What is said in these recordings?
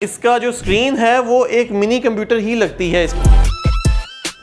इसका जो स्क्रीन है वो एक मिनी कंप्यूटर ही लगती है।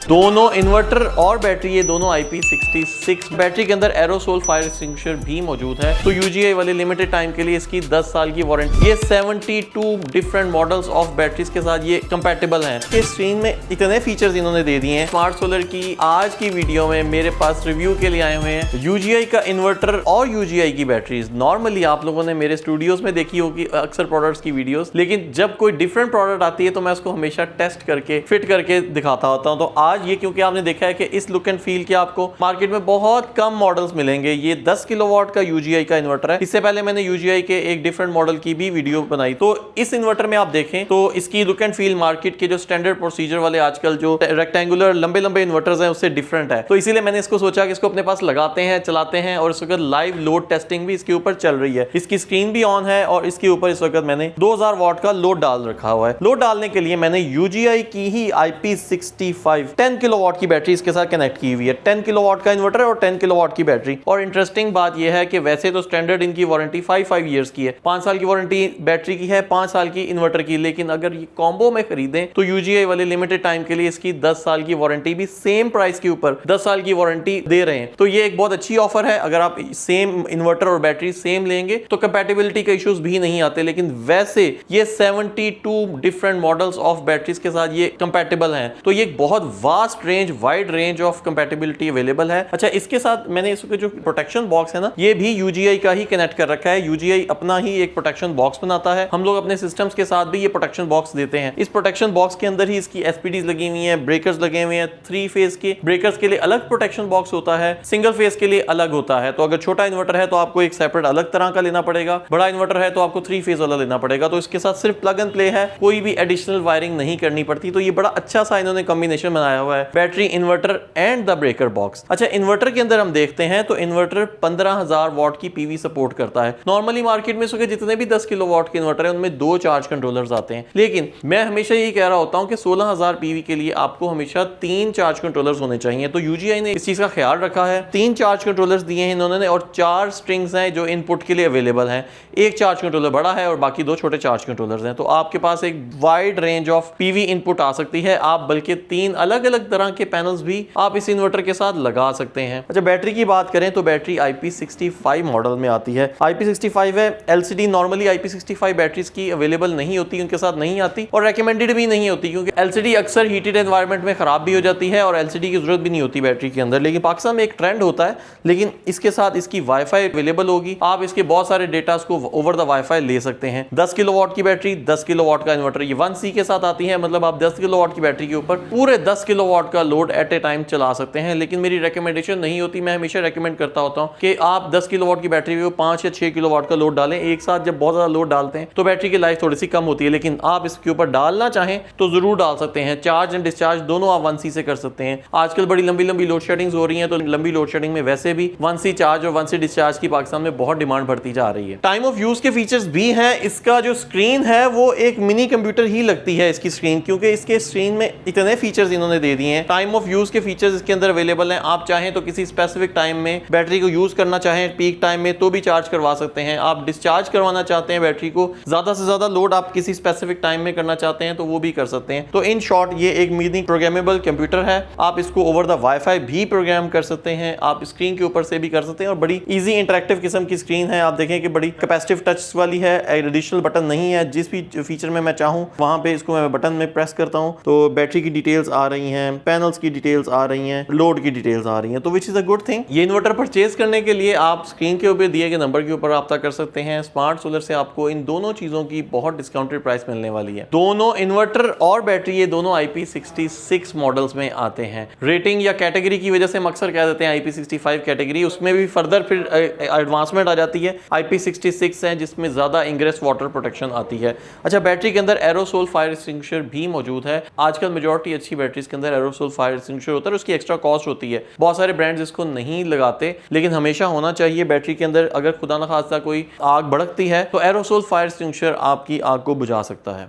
दोनों इन्वर्टर और बैटरी ये दोनों IP66 बैटरी के अंदर एरोसोल फायर एक्सटिंग्विशर भी मौजूद है। तो UGI वाले लिमिटेड टाइम के लिए इसकी 10 साल की वारंटी। ये 72 डिफरेंट मॉडल्स ऑफ बैटरीज के साथ ये कंपैटिबल हैं। इस स्क्रीन में इतने फीचर्स इन्होंने दे दिए हैं। स्मार्ट सोलर की आज की वीडियो में मेरे पास रिव्यू के लिए आए हुए हैं UGI का इन्वर्टर और UGI की बैटरीज। नॉर्मली आप लोगों ने मेरे स्टूडियोज में देखी होगी अक्सर प्रोडक्ट्स की वीडियोस, लेकिन जब कोई डिफरेंट प्रोडक्ट आती है तो मैं उसको हमेशा टेस्ट करके फिट करके दिखाता होता हूँ। तो आज ये क्योंकि आपने देखा है कि इस लुक एंड फील के आपको मार्केट में बहुत कम मॉडल्स मिलेंगे। ये 10 किलोवाट का UGI का इन्वर्टर है। इससे पहले मैंने UGI के एक डिफरेंट मॉडल की भी वीडियो बनाई। तो इस इन्वर्टर में आप देखें तो इसकी लुक एंड फील मार्केट के जो स्टैंडर्ड प्रोसीजर वाले आजकल जो रेक्टेंगुलर लंबे लंबे इन्वर्टर्स हैं उससे डिफरेंट है। तो इसीलिए मैंने इसको सोचा कि इसको अपने पास लगाते हैं, चलाते हैं और इस वक्त लाइव लोड टेस्टिंग भी इसके ऊपर चल रही है। इसकी स्क्रीन भी ऑन है और इसके ऊपर इस वक्त मैंने 2000 वाट का लोड डाल रखा हुआ है। लोड डालने के लिए मैंने UGI की ही IP65 10 किलोवाट की बैटरी इसके साथ कनेक्ट की हुई है। 10 किलोवाट का इन्वर्टर है और 10 किलोवाट की बैटरी। और इंटरेस्टिंग बात यह है कि वैसे तो स्टैंडर्ड इनकी वारंटी 5 इयर्स की है। 5 साल की वारंटी बैटरी की है, 5 साल की इन्वर्टर की। लेकिन अगर ये कॉम्बो में खरीदें तो UGI वाले लिमिटेड टाइम के लिए इसकी 10 साल की वारंटी भी सेम प्राइस के ऊपर 10 साल की वारंटी दे रहे हैं। तो ये एक बहुत अच्छी ऑफर है। अगर आप सेम इन्वर्टर और बैटरी सेम लेंगे तो कंपैटिबिलिटी के इश्यूज भी नहीं आते। लेकिन वैसे ये 72 डिफरेंट मॉडल्स ऑफ बैटरीज के साथ ये कंपैटिबल हैं। तो ये बहुत vast range, wide range of compatibility available है। अच्छा, इसके साथ मैंने इसके जो प्रोटेक्शन बॉक्स है ना, ये भी UGI का ही कनेक्ट कर रखा है। UGI अपना ही एक प्रोटेक्शन बॉक्स बनाता है। हम लोग अपने सिस्टम्स के साथ भी ये प्रोटेक्शन बॉक्स देते हैं। इस प्रोटेक्शन बॉक्स के अंदर ही इसकी SPDs लगी हुई हैं, ब्रेकर्स लगे हुए हैं। 3 फेज के ब्रेकर्स के लिए अलग प्रोटेक्शन बॉक्स होता है, सिंगल फेज के लिए अलग होता है। तो अगर छोटा इन्वर्टर है तो आपको एक सेपरेट अलग तरह का लेना पड़ेगा, बड़ा इन्वर्टर है तो आपको 3 फेज वाला लेना पड़ेगा। तो इसके साथ सिर्फ प्लग एंड प्ले है, कोई भी एडिशनल वायरिंग नहीं करनी पड़ती। तो ये बड़ा अच्छा सा इन्होंने कॉम्बिनेशन बनाया हुआ है, battery, inverter and the breaker box. अच्छा, इन्वर्टर के अंदर हम देखते हैं तो इन्वर्टर 15000 वाट की PV सपोर्ट करता है। नॉर्मली मार्केट में इसके जितने भी 10 किलोवाट के इन्वर्टर है उनमें 2 चार्ज कंट्रोलर्स आते हैं। लेकिन मैं हमेशा यही कह रहा होता हूं कि 16000 PV के लिए आपको हमेशा 3 चार्ज कंट्रोलर्स होने चाहिए। तो UGI ने इस चीज का ख्याल रखा है। 3 चार्ज कंट्रोलर्स दिए हैं इन्होंने और 4 स्ट्रिंग्स हैं जो इनपुट के लिए अवेलेबल हैं। एक चार्ज कंट्रोलर बड़ा है और बाकी 2 छोटे चार्ज कंट्रोलर्स हैं। तो आपके पास एक wide range of PV input आ सकती है। आप बल्कि 3 अलग अलग तरह के पैनल्स भी आप इस इन्वर्टर के साथ लगा सकते हैं। अच्छा, बैटरी की बात करें तो बैटरी IP65 मॉडल में आती है। IP65 है। LCD नॉर्मली IP65 बैटरीज की अवेलेबल नहीं होती, उनके साथ नहीं आती और रेकमेंडेड भी नहीं होती, क्योंकि LCD अक्सर हीटेड एनवायरनमेंट में खराब भी हो जाती है और LCD की जरूरत भी नहीं होती बैटरी के अंदर। लेकिन पाकिस्तान में एक ट्रेंड होता है। लेकिन इसके साथ इसकी वाईफाई अवेलेबल होगी, आप इसके बहुत सारे डेटा को ओवर द वाईफाई ले सकते हैं। 10 किलोवाट की बैटरी, 10 किलोवाट का इन्वर्टर, ये 1C के साथ आती है। मतलब आप 10 किलोवाट की बैटरी के ऊपर पूरे 10 किलोवाट का लोड एट ए टाइम चला सकते हैं। लेकिन मेरी रिकमेंडेशन नहीं होती। मैं हमेशा रेकमेंड करता होता हूं कि आप 10 किलोवाट की बैटरी को 5 या 6 किलोवाट का लोड डालें। एक साथ जब बहुत ज्यादा लोड डालते हैं तो बैटरी की लाइफ थोड़ी सी कम होती है। लेकिन आप इसके ऊपर डालना चाहें तो जरूर डाल सकते हैं। चार्ज एंड डिस्चार्ज दोनों आप 1C से कर सकते हैं। आजकल बड़ी लंबी लंबी लोड शेडिंग्स हो रही हैं, तो लंबी लोड शेडिंग में वैसे भी 1C चार्ज और 1C डिस्चार्ज की पाकिस्तान में बहुत डिमांड बढ़ती जा रही है। टाइम ऑफ यूज के फीचर्स भी हैं। इसका जो स्क्रीन है वो एक मिनी कंप्यूटर ही लगती है इसकी स्क्रीन, क्योंकि इसके स्क्रीन में इतने फीचर्स इन्होंने दे दिए हैं। टाइम ऑफ यूज के फीचर्स इसके अंदर अवेलेबल हैं। आप चाहें तो किसी स्पेसिफिक टाइम में बैटरी को यूज करना चाहें पीक टाइम में तो भी चार्ज करवा सकते हैं। आप डिस्चार्ज करवाना चाहते हैं बैटरी को, ज्यादा से ज्यादा लोड आप किसी स्पेसिफिक टाइम में करना चाहते हैं तो वो भी कर सकते हैं। तो इन शॉर्ट ये एक मिनी प्रोग्रामेबल कंप्यूटर है। आप इसको ओवर द वाईफाई भी प्रोग्राम कर सकते हैं, आप स्क्रीन के ऊपर से भी कर सकते हैं और बड़ी इजी इंटरेक्टिव किस्म की स्क्रीन है। आप देखें कि बड़ी कैपेसिटिव टच वाली है, एडिशनल बटन नहीं है। जिस भी फीचर में मैं चाहूं वहां पे इसको मैं बटन में प्रेस करता हूं तो बैटरी की डिटेल्स आ रही हैं, पैनल्स की डिटेल्स आ रही हैं, लोड की डिटेल्स आ रही हैं, तो which is a good thing. ये इन्वर्टर परचेज करने के लिए आप स्क्रीन के ऊपर दिए गए नंबर के ऊपर रब्ता कर सकते हैं। स्मार्ट सोलर से आपको इन दोनों चीजों की बहुत डिस्काउंटेड प्राइस मिलने वाली है। दोनों इन्वर्टर और बैटरी ये दोनों IP66 मॉडल्स में आते हैं। रेटिंग या कैटेगरी की वजह से हम अक्सर कह देते हैं IP65 कैटेगरी, उसमें भी फर्दर फिर एडवांसमेंट आ जाती है। IP66 है जिसमें ज्यादा इंग्रेस वाटर प्रोटेक्शन आती है। अच्छा, बैटरी के अंदर एरोसोल फायर एक्सटिंग्विशर भी मौजूद है। आजकल मेजॉरिटी अच्छी बैटरीज के अंदर एरोसोल फायर एक्सटिंग्विशर होता है, उसकी एक्स्ट्रा कॉस्ट होती है। बहुत सारे ब्रांड्स इसको नहीं लगाते, लेकिन हमेशा होना चाहिए बैटरी के अंदर। अगर खुदा न खास्ता कोई आग भड़कती है तो एरोसोल फायर एक्सटिंग्विशर आपकी आग को बुझा सकता है।